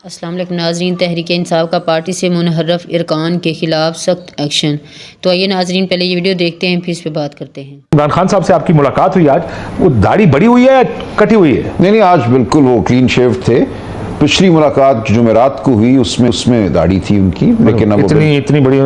अस्सलाम वालेकुम नाज़रीन, तहरीक इंसाफ का पार्टी से मुनहरफ इरकान के खिलाफ सख्त एक्शन। तो आइए नाज़रीन पहले ये वीडियो देखते हैं, फिर इस पर बात करते हैं। इमरान खान साहब से आपकी मुलाकात हुई आज, वो दाढ़ी बड़ी हुई है या कटी हुई है? नहीं, आज बिल्कुल वो क्लीन शेव थे। पिछली मुलाकात जुमेरात को हुई उसमें दाढ़ी थी उनकी, लेकिन अब इतनी बड़ी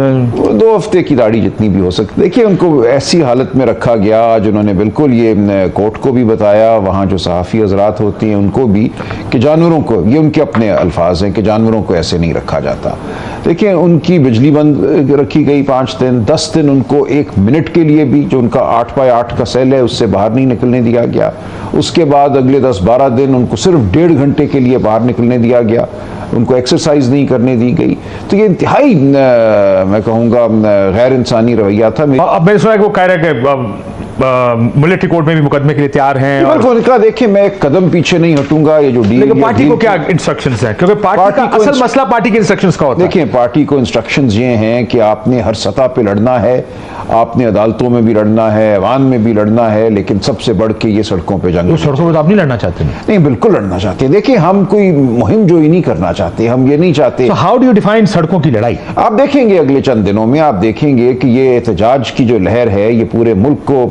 2 हफ्ते की दाढ़ी जितनी भी हो सकती। देखिए, उनको ऐसी हालत में रखा गया आज उन्होंने बिल्कुल ये कोर्ट को भी बताया, वहाँ जो सहाफ़ी हजरात होती हैं उनको भी, कि जानवरों को, ये उनके अपने अल्फाज हैं कि जानवरों को ऐसे नहीं रखा जाता। देखिए, उनकी बिजली बंद रखी गई 5 दिन, 10 दिन उनको 1 मिनट के लिए भी, जो उनका 8 बाय 8 का सेल है उससे बाहर नहीं निकलने दिया गया। उसके बाद अगले 10-12 दिन उनको सिर्फ 1.5 घंटे के लिए बाहर निकलने दिया गया, उनको एक्सरसाइज नहीं करने दी गई। तो ये इंतहाई मैं कहूँगा गैर इंसानी रवैया था। अब मैंने सुना है कि वो कह रहे हैं कि मिलिट्री कोर्ट में भी मुकदमे के लिए तैयार हैं। बिल्कुल, कहा देखिए मैं एक कदम पीछे नहीं हटूंगा। ये जो डील, लेकिन पार्टी को क्या इंस्ट्रक्शंस हैं? क्योंकि पार्टी का असल मसला पार्टी के इंस्ट्रक्शंस का होता है। देखिए, पार्टी को इंस्ट्रक्शंस ये हैं कि आपने हर सतह पे लड़ना है, आपने अदालतों में भी लड़ना है, ऐवान में भी लड़ना है, लेकिन सबसे बढ़ के ये सड़कों पे जंग। सड़कों पे तो आप नहीं लड़ना चाहते? नहीं, बिल्कुल लड़ना चाहते। देखिए, हम कोई मुहिम जो ही नहीं करना चाहते, हम ये नहीं चाहते। हाउ डू यू डिफाइन सड़कों की लड़ाई? आप देखेंगे अगले चंद दिनों में, आप देखेंगे कि ये एहतजाज की जो लहर है ये पूरे मुल्क को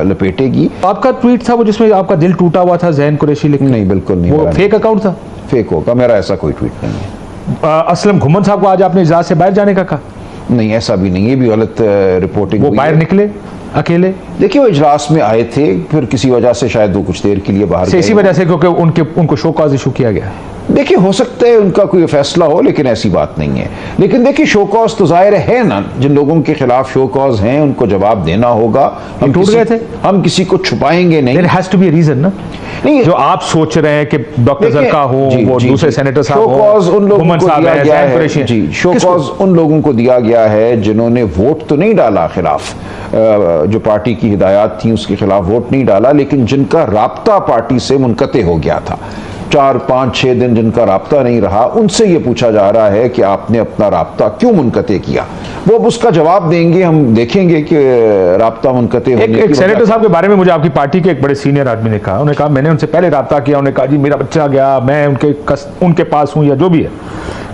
लपेटेगी। आपका ट्वीट था वो जिसमें आपका दिल टूटा हुआ था ज़ैन कुरैशी लिख? नहीं, बिल्कुल नहीं। वो फेक अकाउंट था? फेक होगा, मेरा ऐसा कोई ट्वीट नहीं है। असलम घुमन साहब को आज आपने इजाज़त से बाहर जाने का कहा? नहीं, ऐसा भी नहीं, ये भी गलत रिपोर्टिंग। वो बाहर निकले अकेले? देखिए, वो इजलास में आए थे, फिर किसी वजह से शायद वो कुछ देर के लिए बाहर गए। इसी वजह से क्योंकि उनको शो कॉज इशू किया गया? देखिए, हो सकता है उनका कोई फैसला हो, लेकिन ऐसी बात नहीं है। लेकिन देखिए, शो कॉज तो जाहिर है ना, जिन लोगों के खिलाफ शो कॉज हैं उनको जवाब देना होगा। हम टूट गए थे, हम किसी को छुपाएंगे नहीं। There has to be a reason ना? नहीं, जो आप सोच रहे हैं कि डॉक्टर जरका हो, वो दूसरे सेनेटर साहब हो, शो कॉज उन लोगों को दिया गया है। जी, शो कॉज उन लोगों को दिया गया है जिन्होंने वोट तो नहीं डाला खिलाफ, जो पार्टी की हिदायत थी उसके खिलाफ वोट नहीं डाला, लेकिन जिनका राब्ता पार्टी से मुनक़ते हो गया था, 4, 5, 6 दिन जिनका राब्ता नहीं रहा, उनसे ये पूछा जा रहा है कि आपने अपना राब्ता क्यों मुनक़ते किया। वो अब उसका जवाब देंगे, हम देखेंगे कि राब्ता मुनक़ते होने की। एक सेनेटर साहब के बारे में मुझे आपकी पार्टी के एक बड़े सीनियर आदमी ने कहा, उन्होंने कहा मैंने उनसे पहले राब्ता किया, उन्होंने कहा जी मेरा बच्चा गया, मैं उनके पास हूँ या जो भी है।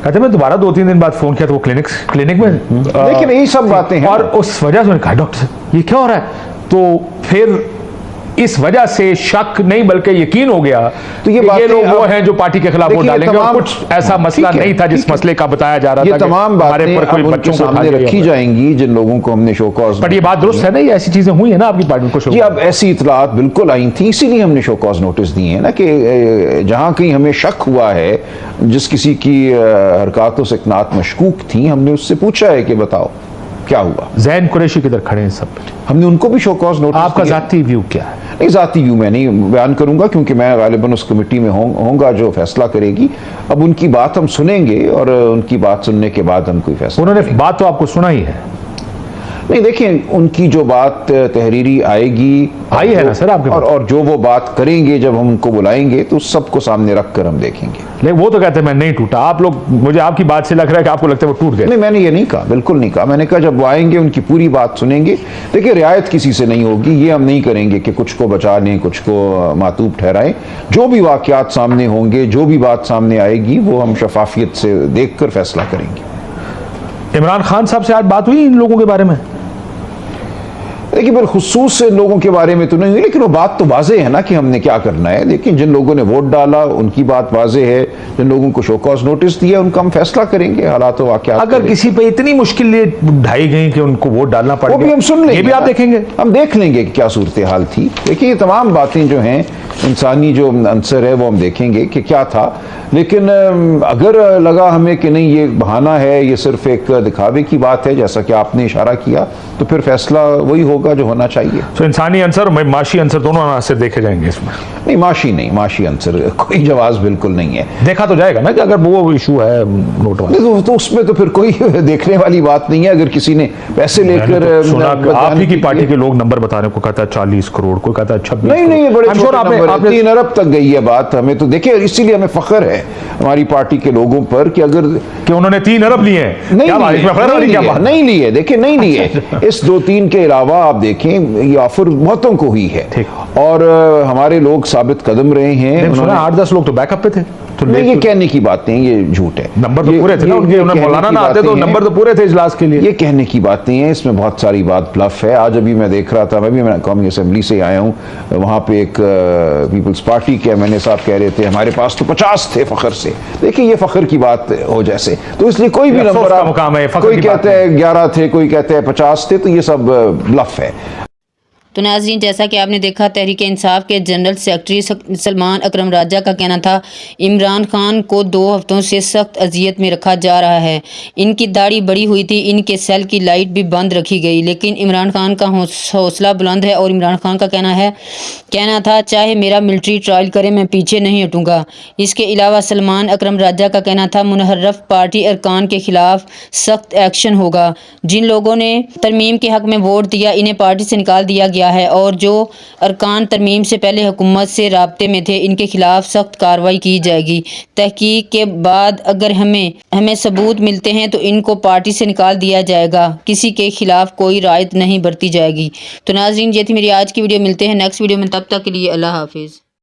कहते मैं दोबारा 2-3 दिन बाद फोन किया तो वो क्लिनिक में। लेकिन यही सब बातें हैं, और उस वजह से उन्होंने कहा डॉक्टर ये क्या हो रहा है, तो फिर इस वजह से शक नहीं बल्कि यकीन हो गया तो ये लोग वो हैं जो पार्टी के खिलाफ वोट डालेंगे, और कुछ ऐसा मसला नहीं था जिस मसले का बताया जा रहा था। ये तमाम बातें पर कोई बच्चों को सामने रखी जाएंगी जिन लोगों को हमने शो कॉज। पर ये बात दुरुस्त है ना, ये ऐसी चीजें हुई है ना आपकी पार्टी को? जी, अब ऐसी इतलात बिल्कुल आई थी, इसीलिए हमने शो कॉज नोटिस दिए हैं ना, कि जहां कहीं हमें शक हुआ है, जिस किसी की हरकतों से इकनात मशकूक थी, हमने उससे पूछा है कि बताओ क्या हुआ। ज़ैन कुरैशी किधर खड़े हैं सब? हमने उनको भी शो कॉज नोटिस। आपका जाती व्यू क्या है? नहीं, जाती व्यू मैं नहीं बयान करूंगा, क्योंकि मैं गालिबन उस कमेटी में होऊंगा जो फैसला करेगी। अब उनकी बात हम सुनेंगे और उनकी बात सुनने के बाद हम कोई फैसला। उन्होंने बात तो आपको सुना ही है? नहीं, देखिए उनकी जो बात तहरीरी आई है ना सर आपके, और जो वो बात करेंगे जब हम उनको बुलाएंगे तो सबको सामने रख कर हम देखेंगे। लेकिन वो तो कहते हैं मैं नहीं टूटा, आप लोग, मुझे आपकी बात से लग रहा है कि आपको लगता है वो टूट गए। नहीं, मैंने ये नहीं कहा, बिल्कुल नहीं कहा। मैंने कहा जब वो आएंगे उनकी पूरी बात सुनेंगे। देखिए, रियायत किसी से नहीं होगी, ये हम नहीं करेंगे कि कुछ को बचा लें कुछ को मातूब ठहराएं। जो भी वाकयात सामने होंगे, जो भी बात सामने आएगी, वो हम शफाफियत से देख कर फैसला करेंगे। इमरान खान साहब से आज बात हुई इन लोगों के बारे में? देखिए, बिलखुसूस लोगों के बारे में तो नहीं हुई, लेकिन वो बात तो वाजे है ना कि हमने क्या करना है। लेकिन जिन लोगों ने वोट डाला उनकी बात वाजे है, जिन लोगों को शो कॉज नोटिस दिया उनका हम फैसला करेंगे हालात वाकयात। अगर किसी पे इतनी मुश्किलें ढाई गई कि उनको वोट डालना पड़ेगा, वो भी हम सुन लेंगे, ये भी आप देखेंगे, हम देख लेंगे कि क्या सूरत हाल थी। देखिए, ये तमाम बातें जो हैं, इंसानी जो अंसर है वो हम देखेंगे कि क्या था। लेकिन अगर लगा हमें कि नहीं ये बहाना है, ये सिर्फ एक दिखावे की बात है, जैसा कि आपने इशारा किया, तो फिर फैसला वही होगा जो होना चाहिए। तो इंसानी अंसर और माशी अंसर दोनों अंसर देखे जाएंगे इसमें? नहीं, माशी अंसर कोई जवाब बिल्कुल नहीं है। देखा तो जाएगा ना कि अगर वो इशू है नोट वाला, तो उसमें तो फिर कोई देखने वाली बात नहीं है। अगर किसी ने पैसे लेकर आप ही की पार्टी के लोग नंबर बता रहे, को कहता है 40 करोड़, कोई कहता है 26। नहीं, बड़े 3 अरब तक गई है बात। हमें तो देखिए, इसीलिए हमें फख्र है हमारी पार्टी के लोगों पर कि अगर उन्होंने 3 अरब लिए हैं। नहीं लिए, देखिए नहीं लिए। इस 2-3 के अलावा आप देखें ये ऑफर बहुतों को हुई है, और हमारे लोग साबित कदम रहे हैं। 8-10 लोग तो बैकअप पे थे। तो नहीं, ये कहने की बातें, ये झूठ है। नंबर तो पूरे थे ना उनके, उन्हें मौलाना ना आते तो नंबर तो पूरे थे इजलास के लिए। ये कहने की बातें हैं, इसमें बहुत सारी बात ब्लफ है। आज अभी मैं देख रहा था, मैं भी कौमी असेंबली से आया हूँ, वहाँ पे एक पीपल्स पार्टी के एमएनए साहब कह रहे थे हमारे पास तो 50 थे फखर से। देखिए ये फखर की बात हो जैसे, तो इसलिए कोई भी नंबर आप, कोई कहता है 11 थे, कोई कहता है 50 थे, तो ये सब ब्लफ है। तो नाज़रीन, जैसा कि आपने देखा, तहरीक इंसाफ के जनरल सेक्रेटरी सलमान अकरम राजा का कहना था इमरान खान को 2 हफ्तों से सख्त अजियत में रखा जा रहा है। इनकी दाढ़ी बड़ी हुई थी, इनके सेल की लाइट भी बंद रखी गई, लेकिन इमरान खान का हौसला बुलंद है और इमरान खान का कहना था चाहे मेरा मिलिट्री ट्रायल करे मैं पीछे नहीं हटूंगा। इसके अलावा सलमान अकरम राजा का कहना था मुनहर्रफ पार्टी अरकान के खिलाफ सख्त एक्शन होगा। जिन लोगों ने तरमीम के हक में वोट दिया इन्हें पार्टी से निकाल दिया गया है और जो अरकान तरमीम से पहले हुकूमत से राब्ते में थे इनके खिलाफ सख्त कार्रवाई की जाएगी। तहकीक के बाद अगर हमें सबूत मिलते हैं तो इनको पार्टी से निकाल दिया जाएगा, किसी के खिलाफ कोई रायत नहीं बरती जाएगी। तो नाज़रीन, ये थी मेरी आज की वीडियो। मिलते हैं नेक्स्ट वीडियो में, तब तक के लिए अल्लाह हाफिज़।